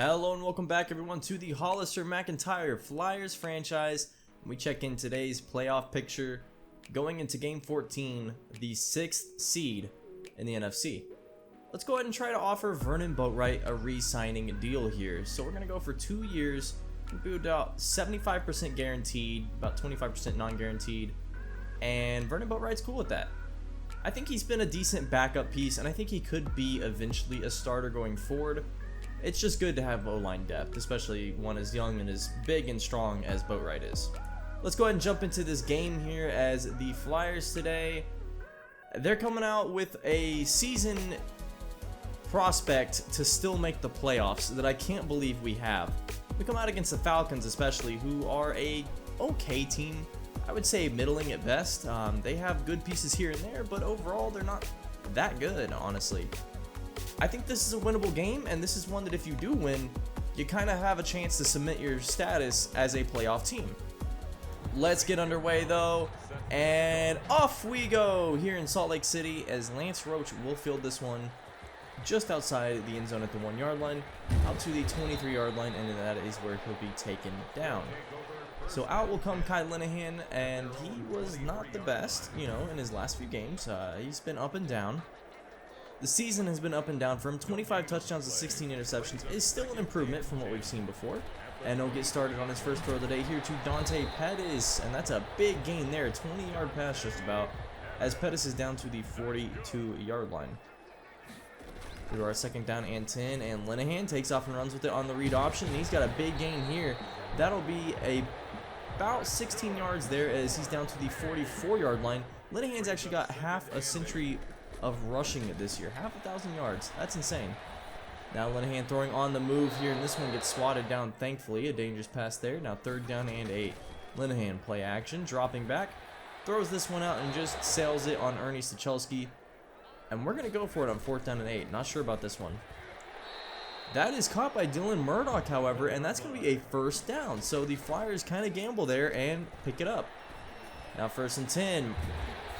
Hello and welcome back everyone to the Hollister MacIntyre Flyers franchise. We check in today's playoff picture going into game 14, the 6th seed in the NFC. Let's go ahead and try to offer Vernon Boatwright a re-signing deal here. So we're going to go for 2 years, we'll be about 75% guaranteed, about 25% non-guaranteed, and Vernon Boatwright's cool with that. I think he's been a decent backup piece, and I think he could be eventually a starter going forward. It's just good to have O-line depth, especially one as young and as big and strong as Boatwright is. Let's go ahead and jump into this game here as the Flyers today, they're coming out with a season prospect to still make the playoffs that I can't believe we have. We come out against the Falcons especially, who are a okay team. I would say middling at best. They have good pieces here and there, but overall they're not that good, honestly. I think this is a winnable game, and this is one that if you do win, you kind of have a chance to cement your status as a playoff team. Let's get underway though, and off we go here in Salt Lake City as Lance Roach will field this one just outside the end zone at the 1 yard line, out to the 23 yard line, and that is where he'll be taken down. So out will come Kyle Linehan, and he was not the best, in his last few games. He's been up and down. The season has been up and down for him. 25 touchdowns and 16 interceptions is still an improvement from what we've seen before. And he'll get started on his first throw of the day here to Dante Pettis. And that's a big gain there. 20-yard pass just about, as Pettis is down to the 42-yard line. Through our second down and 10. And Linehan takes off and runs with it on the read option. And he's got a big gain here. That'll be about 16 yards there as he's down to the 44-yard line. Linehan's actually got half a century of rushing it this year, half 1,000 yards. That's insane. Now Linehan throwing on the move here, and this one gets swatted down, thankfully. A dangerous pass there. Now 3rd down and 8. Linehan play action, dropping back, throws this one out and just sails it on Ernie Sichelski. And we're going to go for it on 4th down and 8. Not sure about this one. That is caught by Dylan Murdoch, however, and that's going to be a 1st down. So the Flyers kind of gamble there and pick it up. Now 1st and 10.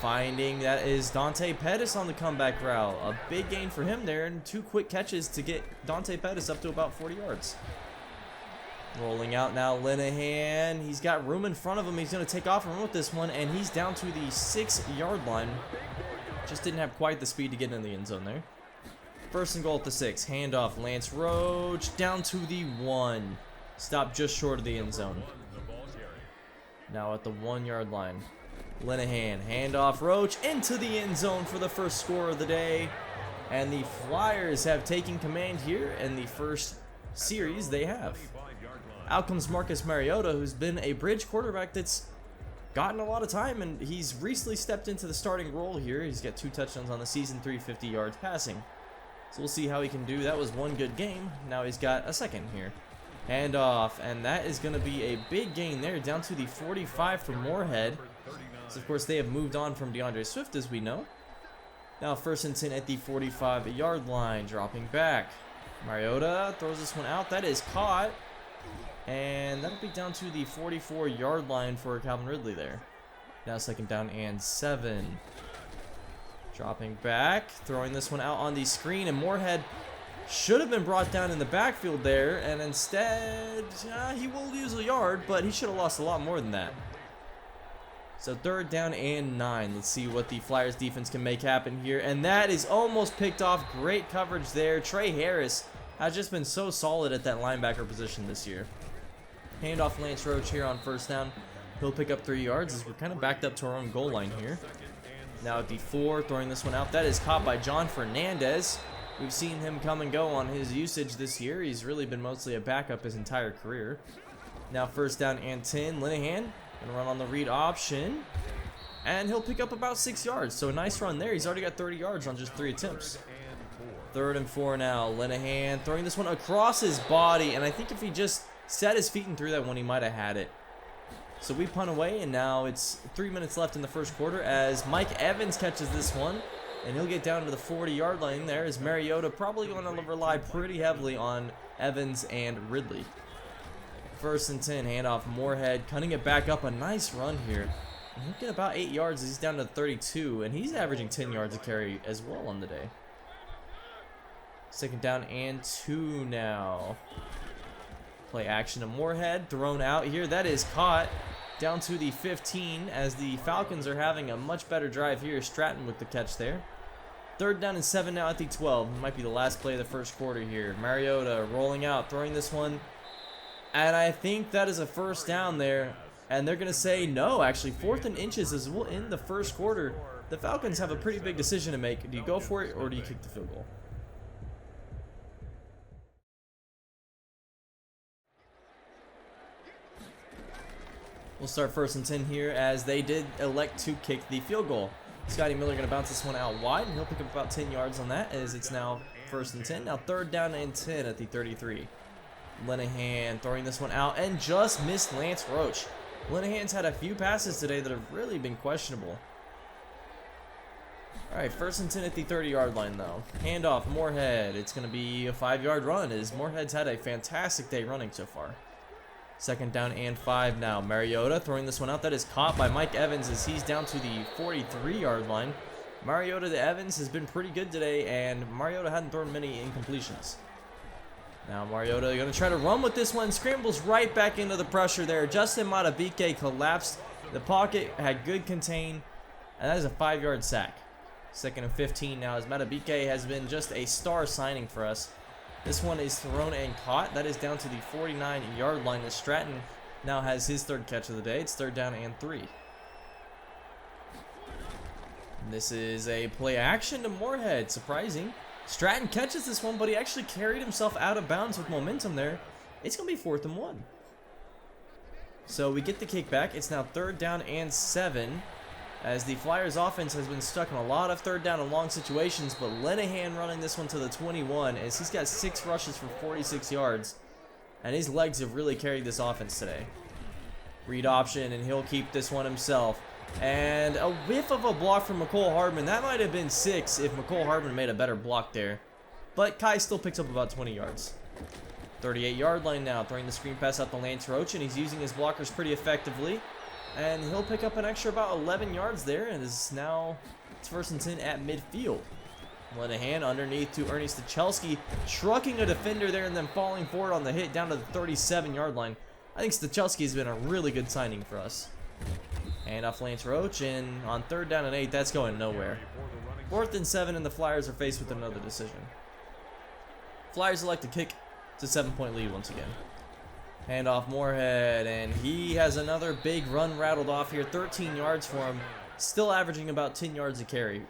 Finding that is Dante Pettis on the comeback route. A big gain for him there, and 2 quick catches to get Dante Pettis up to about 40 yards. Rolling out now Linehan. He's got room in front of him. He's going to take off and run with this one, and he's down to the 6-yard line. Just didn't have quite the speed to get in the end zone there. 1st and goal at the 6. Handoff Lance Roach down to the 1. Stopped just short of the end zone. Now at the 1-yard line. Linehan, handoff Roach into the end zone for the first score of the day. And the Flyers have taken command here in the first series they have. Out comes Marcus Mariota, who's been a bridge quarterback that's gotten a lot of time, and he's recently stepped into the starting role here. He's got 2 touchdowns on the season, 350 yards passing. So we'll see how he can do. That was one good game. Now he's got a second here. Handoff, and that is going to be a big gain there, down to the 45 for Moorhead. So of course they have moved on from DeAndre Swift, as we know. Now 1st and 10 at the 45-yard line, dropping back. Mariota throws this one out. That is caught. And that'll be down to the 44-yard line for Calvin Ridley there. Now 2nd down and 7. Dropping back, throwing this one out on the screen, and Moorhead should have been brought down in the backfield there, and instead he will lose a yard, but he should have lost a lot more than that. So 3rd down and 9. Let's see what the Flyers defense can make happen here. And that is almost picked off. Great coverage there. Trey Harris has just been so solid at that linebacker position this year. Handoff Lance Roach here on 1st down. He'll pick up 3 yards as we're kind of backed up to our own goal line here. Now at the 4, throwing this one out. That is caught by John Fernandez. We've seen him come and go on his usage this year. He's really been mostly a backup his entire career. Now 1st down and 10. Linehan gonna run on the read option, and he'll pick up about 6 yards. So a nice run there. He's already got 30 yards on just 3 attempts. 3rd and 4 now. Linehan throwing this one across his body, and I think if he just set his feet and threw that one, he might have had it. So we punt away, and now it's 3 minutes left in the first quarter as Mike Evans catches this one, and he'll get down to the 40-yard line there as Mariota probably going to rely pretty heavily on Evans and Ridley. 1st and 10, handoff Moorhead, cutting it back up. A nice run here. And he'll get about 8 yards. He's down to 32, and he's averaging 10 yards a carry as well on the day. 2nd down and 2 now. Play action to Moorhead, thrown out here. That is caught down to the 15 as the Falcons are having a much better drive here. Stratton with the catch there. 3rd down and 7 now at the 12. Might be the last play of the first quarter here. Mariota rolling out, throwing this one. And I think that is a 1st down there. And they're going to say no, actually. 4th and inches as we'll end the first quarter. The Falcons have a pretty big decision to make. Do you go for it or do you kick the field goal? We'll start 1st and 10 here as they did elect to kick the field goal. Scotty Miller going to bounce this one out wide, and he'll pick up about 10 yards on that as it's now 1st and 10. Now 3rd down and 10 at the 33. Linehan throwing this one out and just missed Lance Roach. Linehan's had a few passes today that have really been questionable. Alright, 1st and 10 at the 30-yard line though. Handoff, Moorhead. It's going to be a 5-yard run as Moorhead's had a fantastic day running so far. 2nd down and 5 now. Mariota throwing this one out. That is caught by Mike Evans as he's down to the 43-yard line. Mariota to Evans has been pretty good today, and Mariota hadn't thrown many incompletions. Now Mariota going to try to run with this one. Scrambles right back into the pressure there. Justin Matabike collapsed. The pocket had good contain, and that is a 5-yard sack. 2nd and 15 now as Matabike has been just a star signing for us. This one is thrown and caught. That is down to the 49-yard line as Stratton now has his 3rd catch of the day. It's 3rd down and 3. And this is a play action to Moorhead. Surprising. Stratton catches this one, but he actually carried himself out of bounds with momentum there. It's going to be 4th and 1. So we get the kick back. It's now 3rd down and 7. As the Flyers offense has been stuck in a lot of 3rd down and long situations, but Linehan running this one to the 21 as he's got 6 rushes for 46 yards, and his legs have really carried this offense today. Read option, and he'll keep this one himself. And a whiff of a block from McCole Hardman. That might have been 6 if McCole Hardman made a better block there, but Kai still picks up about 20 yards. 38-yard line now, throwing the screen pass out to Lance Roach, and he's using his blockers pretty effectively. And he'll pick up an extra about 11 yards there, and is now it's 1st and 10 at midfield. Linehan underneath to Ernie Stachelski, trucking a defender there and then falling forward on the hit down to the 37-yard line. I think Stachelski has been a really good signing for us. And off Lance Roach, and on 3rd down and 8, that's going nowhere. 4th and 7, and the Flyers are faced with another decision. Flyers elect to kick to 7-point lead once again. Hand off Moorhead, and he has another big run rattled off here. 13 yards for him, still averaging about 10 yards a carry.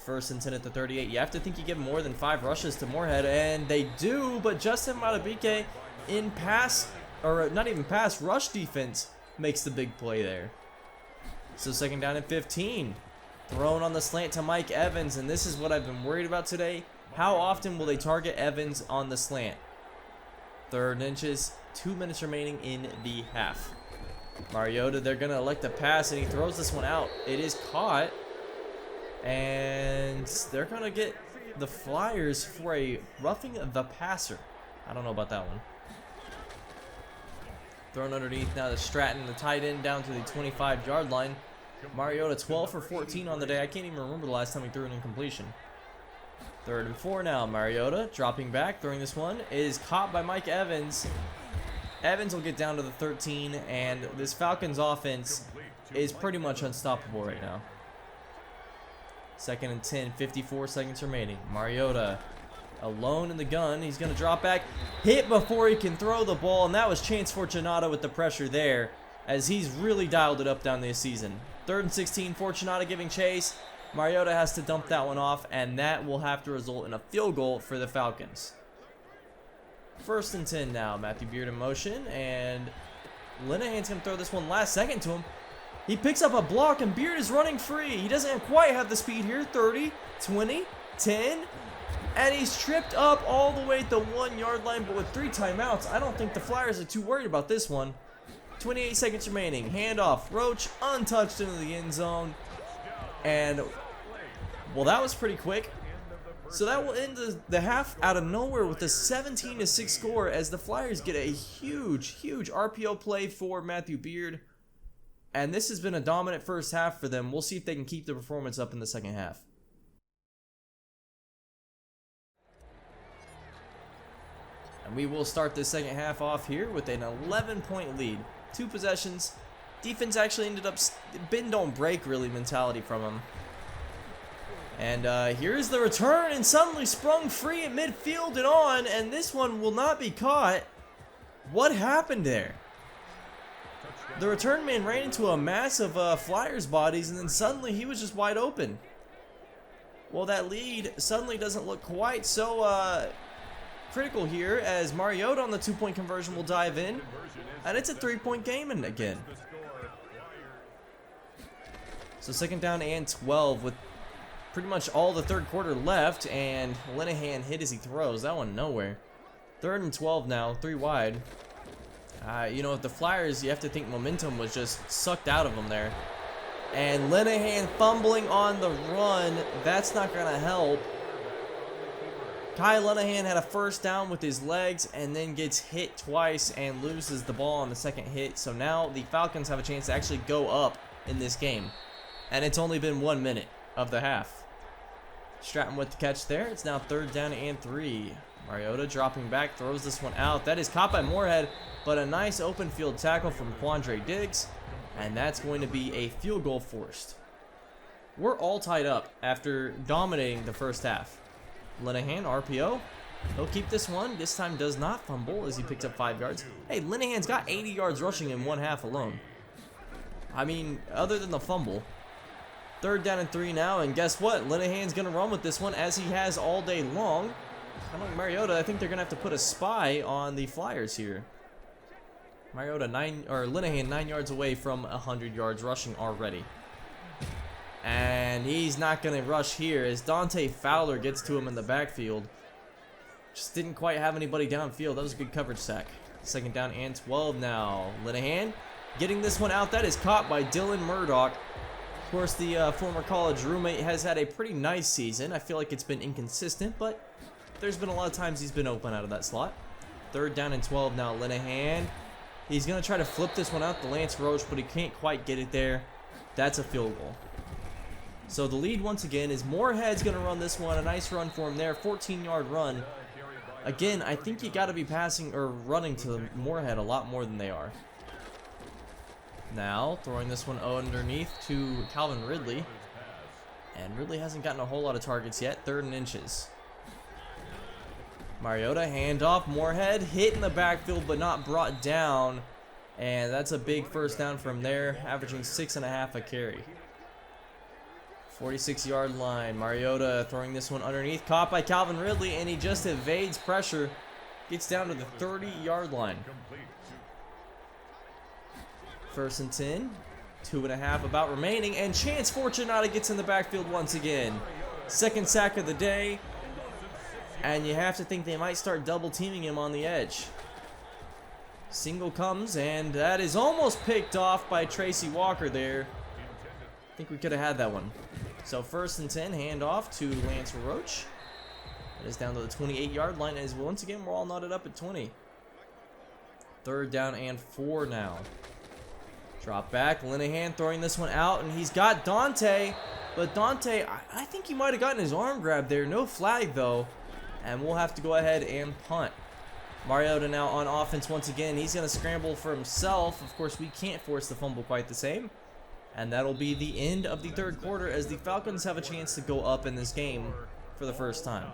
1st and 10 at the 38. You have to think you give more than 5 rushes to Moorhead, and they do, but Justin Matabike in pass, or not even pass, rush defense makes the big play there. So 2nd down and 15. Thrown on the slant to Mike Evans, and this is what I've been worried about today. How often will they target Evans on the slant? 3rd and inches, 2 minutes remaining in the half. Mariota, they're going to elect to pass, and he throws this one out. It is caught, and they're going to get the Flyers for a roughing the passer. I don't know about that one. Thrown underneath now to Stratton, the tight end, down to the 25-yard line. Mariota 12 for 14 on the day. I can't even remember the last time he threw an incompletion. 3rd and 4 now. Mariota dropping back, throwing this one. It is caught by Mike Evans. Evans will get down to the 13, and this Falcons offense is pretty much unstoppable right now. 2nd and 10, 54 seconds remaining. Mariota alone in the gun. He's going to drop back, hit before he can throw the ball, and that was Chance Fortunato with the pressure there, as he's really dialed it up down this season. 3rd and 16, Fortunato giving chase. Mariota has to dump that one off, and that will have to result in a field goal for the Falcons. 1st and 10 now. Matthew Beard in motion, and Linehan's going to throw this one last second to him. He picks up a block, and Beard is running free. He doesn't quite have the speed here. 30, 20, 10, and he's tripped up all the way at the 1-yard line, but with 3 timeouts, I don't think the Flyers are too worried about this one. 28 seconds remaining. Handoff. Roach untouched into the end zone. And, well, that was pretty quick. So that will end the half out of nowhere with a 17-6 score as the Flyers get a huge RPO play for Matthew Beard. And this has been a dominant first half for them. We'll see if they can keep the performance up in the second half. And we will start the second half off here with an 11-point lead. 2 possessions. Defense actually ended up bend don't break really mentality from them. And here's the return, and suddenly sprung free at midfield and on, and this one will not be caught. What happened there? The return man ran into a mass of Flyers bodies, and then suddenly he was just wide open. Well, that lead suddenly doesn't look quite so critical here, as Mariota on the 2-point conversion will dive in, and it's a 3-point game again. So second down and 12 with pretty much all the third quarter left, and Linehan hit as he throws. That one nowhere. 3rd and 12 now, 3 wide. You know, if the Flyers, you have to think momentum was just sucked out of them there. And Linehan fumbling on the run. That's not going to help. Kai Linehan had a first down with his legs and then gets hit twice and loses the ball on the second hit. So now the Falcons have a chance to actually go up in this game. And it's only been 1 minute of the half. Stratton with the catch there. It's now 3rd down and 3. Mariota dropping back, throws this one out. That is caught by Moorhead, but a nice open field tackle from Quandre Diggs. And that's going to be a field goal forced. We're all tied up after dominating the first half. Linehan, RPO. He'll keep this one. This time does not fumble as he picks up 5 yards. Hey, Linehan's got 80 yards rushing in 1 half alone. I mean, other than the fumble. 3rd down and 3 now, and guess what? Linehan's going to run with this one as he has all day long. Unlike Mariota, I think they're going to have to put a spy on the Flyers here. Linehan 9 yards away from 100 yards rushing already. And he's not going to rush here as Dante Fowler gets to him in the backfield. Just didn't quite have anybody downfield. That was a good coverage sack. 2nd down and 12 now. Linehan getting this one out. That is caught by Dylan Murdoch. Of course, the former college roommate has had a pretty nice season. I feel like it's been inconsistent, but there's been a lot of times he's been open out of that slot. 3rd down and 12 now. Linehan. He's going to try to flip this one out to Lance Roach, but he can't quite get it there. That's a field goal. So the lead once again is Moorhead's going to run this one. A nice run for him there. 14-yard run. Again, I think you got to be passing or running to Moorhead a lot more than they are. Now, throwing this one underneath to Calvin Ridley. And Ridley hasn't gotten a whole lot of targets yet. 3rd and inches. Mariota, handoff. Moorhead hit in the backfield but not brought down. And that's a big first down from there, averaging 6.5 a carry. 46-yard line. Mariota throwing this one underneath. Caught by Calvin Ridley, and he just evades pressure. Gets down to the 30-yard line. 1st and 10. 2.5 about remaining, and Chance Fortunato gets in the backfield once again. 2nd sack of the day, and you have to think they might start double teaming him on the edge. Single comes, and that is almost picked off by Tracy Walker there. I think we could have had that one. So 1st and 10, handoff to Lance Roach. That is down to the 28-yard line, as once again we're all knotted up at 20. 3rd down and 4 now. Drop back, Linehan throwing this one out, and he's got Dante. But Dante, I think he might have gotten his arm grabbed there. No flag, though. And we'll have to go ahead and punt. Mariota now on offense once again. He's going to scramble for himself. Of course, we can't force the fumble quite the same. And that'll be the end of the 3rd quarter as the Falcons have a chance to go up in this game for the first time.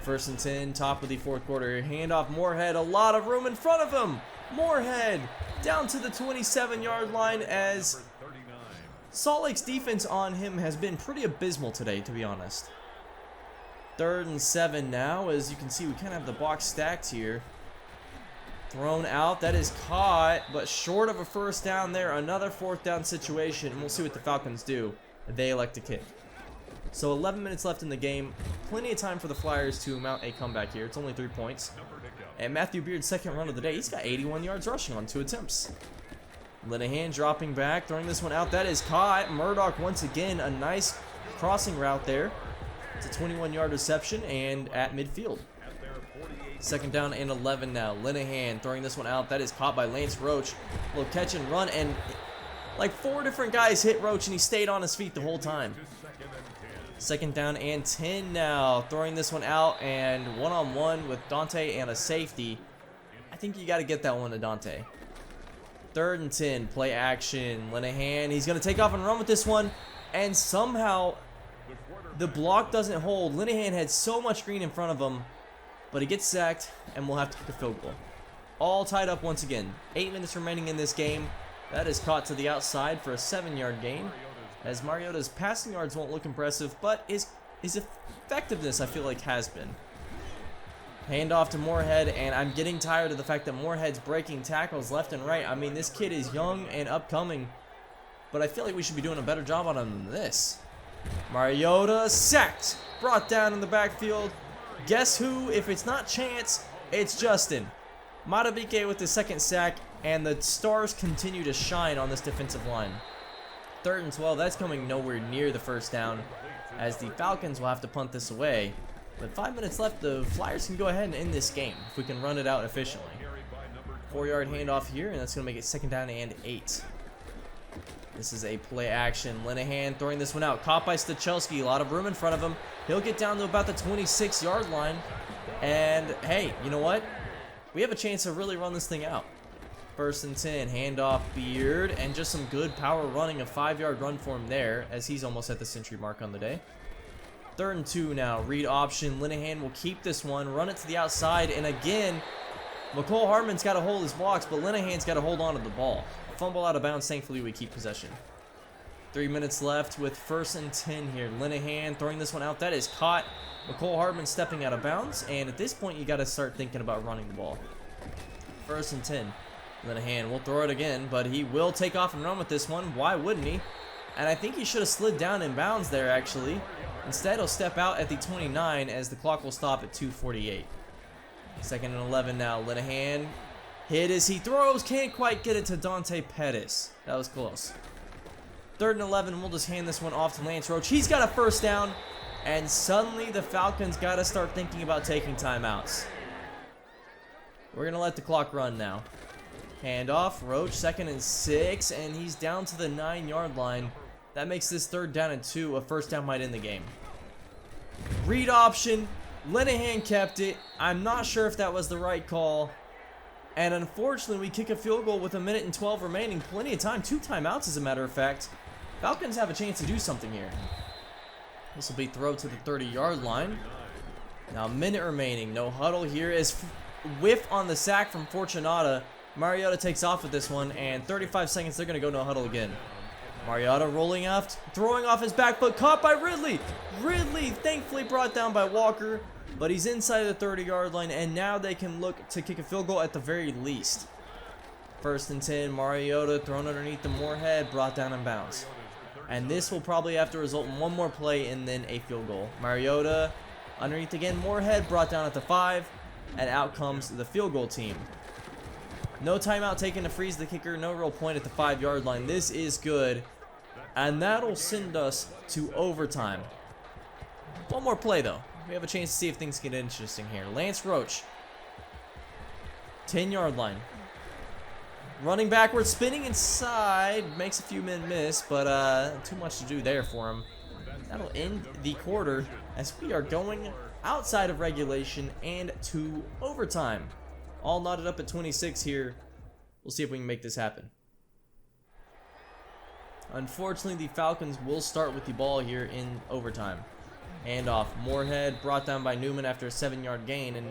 First and 10, top of the 4th quarter. Handoff, Moorhead, a lot of room in front of him. Moorhead down to the 27-yard line as Salt Lake's defense on him has been pretty abysmal today, to be honest. 3rd and 7 now. As you can see, we kind of have the box stacked here. Thrown out. That is caught, but short of a first down there. Another 4th down situation, and we'll see what the Falcons do. They elect to kick. So 11 minutes left in the game. Plenty of time for the Flyers to mount a comeback here. It's only 3 points. And Matthew Beard's 2nd run of the day. He's got 81 yards rushing on 2 attempts. Linehan dropping back, throwing this one out. That is caught. Murdoch once again, a nice crossing route there. It's a 21-yard reception and at midfield. 2nd down and 11 now. Linehan throwing this one out. That is caught by Lance Roach. Little catch and run, and Like 4 different guys hit Roach and he stayed on his feet the whole time. Second down and 10 now. Throwing this one out and one-on-one with Dante and a safety. I think you got to get that one to Dante. 3rd and 10. Play action. Linehan. He's going to take off and run with this one. And somehow the block doesn't hold. Linehan had so much green in front of him. But he gets sacked and we'll have to kick a field goal. All tied up once again. 8 minutes remaining in this game. That is caught to the outside for a 7-yard gain. As Mariota's passing yards won't look impressive, but his effectiveness, I feel like, has been. Handoff to Moorhead, and I'm getting tired of the fact that Moorhead's breaking tackles left and right. I mean, this kid is young and upcoming, but I feel like we should be doing a better job on him than this. Mariota sacked, brought down in the backfield. Guess who? If it's not Chance, it's Justin. Matabike with the 2nd sack, and the stars continue to shine on this defensive line. 3rd and 12, that's coming nowhere near the 1st down, as the Falcons will have to punt this away. With 5 minutes left, the Flyers can go ahead and end this game if we can run it out efficiently. 4-yard handoff here, and that's going to make it 2nd down and 8. This is a play action. Linehan throwing this one out. Caught by Stachelski. A lot of room in front of him. He'll get down to about the 26-yard line. And, hey, you know what? We have a chance to really run this thing out. 1st and 10, handoff Beard, and just some good power running, a 5-yard run for him there, as he's almost at the century mark on the day. 3rd and 2 now, read option, Linehan will keep this one, run it to the outside, and again, McCole Hardman's got to hold his blocks, but Linehan's got to hold on to the ball. Fumble out of bounds, thankfully we keep possession. 3 minutes left with 1st and 10 here. Linehan throwing this one out, that is caught. McCole Hardman stepping out of bounds, and at this point you got to start thinking about running the ball. 1st and 10. Linehan will throw it again, but he will take off and run with this one. Why wouldn't he? And I think he should have slid down in bounds there, actually. Instead, he'll step out at the 29 as the clock will stop at 2:48. 2nd and 11 now. Linehan hit as he throws. Can't quite get it to Dante Pettis. That was close. 3rd and 11. We'll just hand this one off to Lance Roach. He's got a 1st down. And suddenly the Falcons got to start thinking about taking timeouts. We're going to let the clock run now. Handoff, Roach, 2nd and 6, and he's down to the 9-yard line. That makes this 3rd down and 2. A 1st down might end the game. Read option, Linehan kept it. I'm not sure if that was the right call. And unfortunately, we kick a field goal with 1 minute and 12 remaining. Plenty of time, 2 timeouts as a matter of fact. Falcons have a chance to do something here. This will be throw to the 30-yard line. Now, a minute remaining, no huddle here as whiff on the sack from Fortunata. Mariota takes off with this one, and 35 seconds, they're going to go no huddle again. Mariota rolling off, throwing off his back foot, caught by Ridley. Ridley thankfully brought down by Walker, but he's inside the 30-yard line, and now they can look to kick a field goal at the very least. 1st and 10, Mariota thrown underneath the Moorhead, brought down in bounds. And this will probably have to result in one more play and then a field goal. Mariota underneath again, Moorhead brought down at the 5, and out comes the field goal team. No timeout taken to freeze the kicker. No real point at the 5-yard line. This is good. And that'll send us to overtime. One more play, though. We have a chance to see if things get interesting here. Lance Roach. 10-yard line. Running backwards, spinning inside. Makes a few men miss, but too much to do there for him. That'll end the quarter as we are going outside of regulation and to overtime. All knotted up at 26 here. We'll see if we can make this happen. Unfortunately, the Falcons will start with the ball here in overtime. Handoff. Moorhead brought down by Newman after a 7-yard gain. And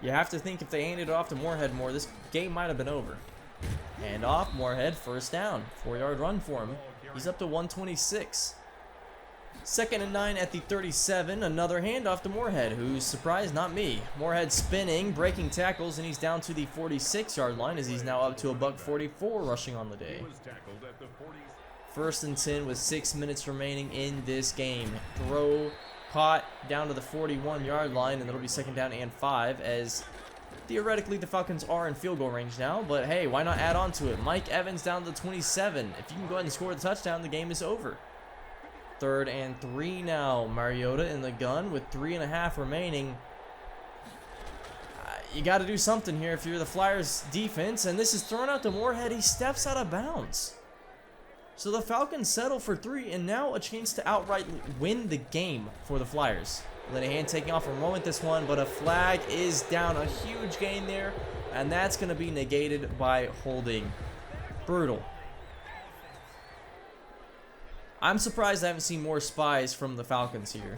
you have to think if they handed it off to Moorhead more, this game might have been over. Handoff. Moorhead, 1st down. 4-yard run for him. He's up to 126. 2nd and 9 at the 37. Another handoff to Moorhead, who's surprised, not me. Moorhead spinning, breaking tackles, and he's down to the 46-yard line as he's now up to a $144 rushing on the day. 1st and 10 with 6 minutes remaining in this game. Throw caught down to the 41-yard line, and it'll be 2nd down and 5 as theoretically the Falcons are in field goal range now, but hey, why not add on to it? Mike Evans down to the 27. If you can go ahead and score the touchdown, the game is over. 3rd and 3 now. Mariota in the gun with 3.5 remaining. You got to do something here if you're the Flyers defense, and this is thrown out to Moorhead. He steps out of bounds. So the Falcons settle for 3, and now a chance to outright win the game for the Flyers. Linehan taking off and run with this one, but a flag is down. A huge gain there, and that's going to be negated by holding. Brutal. I'm surprised I haven't seen more spies from the Falcons here.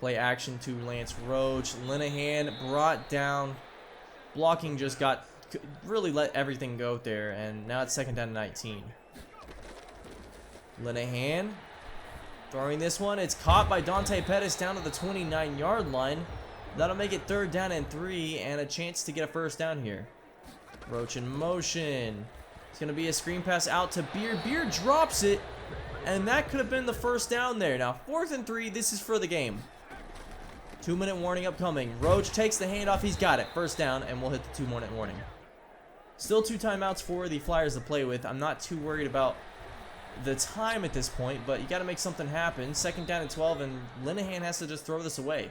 Play action to Lance Roach. Linehan brought down. Blocking just got, really let everything go there, and now it's 2nd down and 19. Linehan throwing this one. It's caught by Dante Pettis down to the 29-yard line. That'll make it 3rd down and 3, and a chance to get a 1st down here. Roach in motion. It's going to be a screen pass out to Beard. Beard drops it, and that could have been the 1st down there. Now, 4th and 3, this is for the game. 2-minute warning upcoming. Roach takes the handoff. He's got it. 1st down, and we'll hit the 2-minute warning. Still 2 timeouts for the Flyers to play with. I'm not too worried about the time at this point, but you got to make something happen. 2nd down and 12, and Linehan has to just throw this away.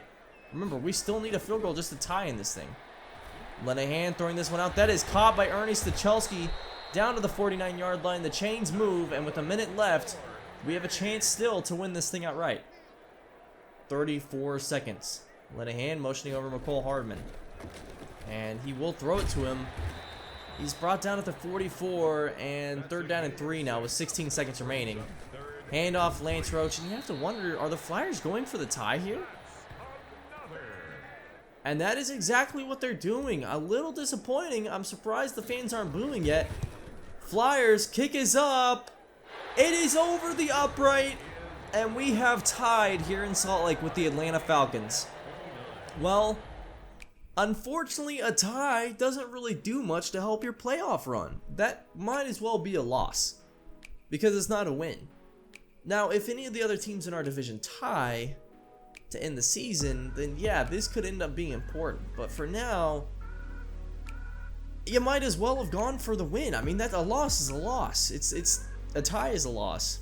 Remember, we still need a field goal just to tie in this thing. Linehan throwing this one out. That is caught by Ernie Stachelski down to the 49-yard line. The chains move, and with a minute left, we have a chance still to win this thing outright. 34 seconds. Linehan motioning over McCole Hardman, and he will throw it to him. He's brought down at the 44, and 3rd down and 3 now with 16 seconds remaining. Handoff Lance Roach, and you have to wonder, are the Flyers going for the tie here? And that is exactly what they're doing. A little disappointing. I'm surprised the fans aren't booing yet. Flyers, kick is up. It is over the upright, and we have tied here in Salt Lake with the Atlanta Falcons. Well, unfortunately, a tie doesn't really do much to help your playoff run. That might as well be a loss, because it's not a win. Now, if any of the other teams in our division tie to end the season, then yeah, this could end up being important. But for now, you might as well have gone for the win. I mean, that a loss is a loss. It's a tie is a loss.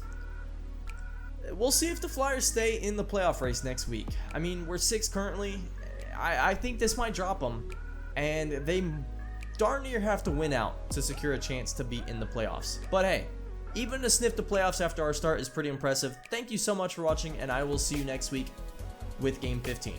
We'll see if the Flyers stay in the playoff race next week. I mean, we're 6th currently. I think this might drop them, and they darn near have to win out to secure a chance to be in the playoffs. But hey, even to sniff the playoffs after our start is pretty impressive. Thank you so much for watching, and I will see you next week with Game 15.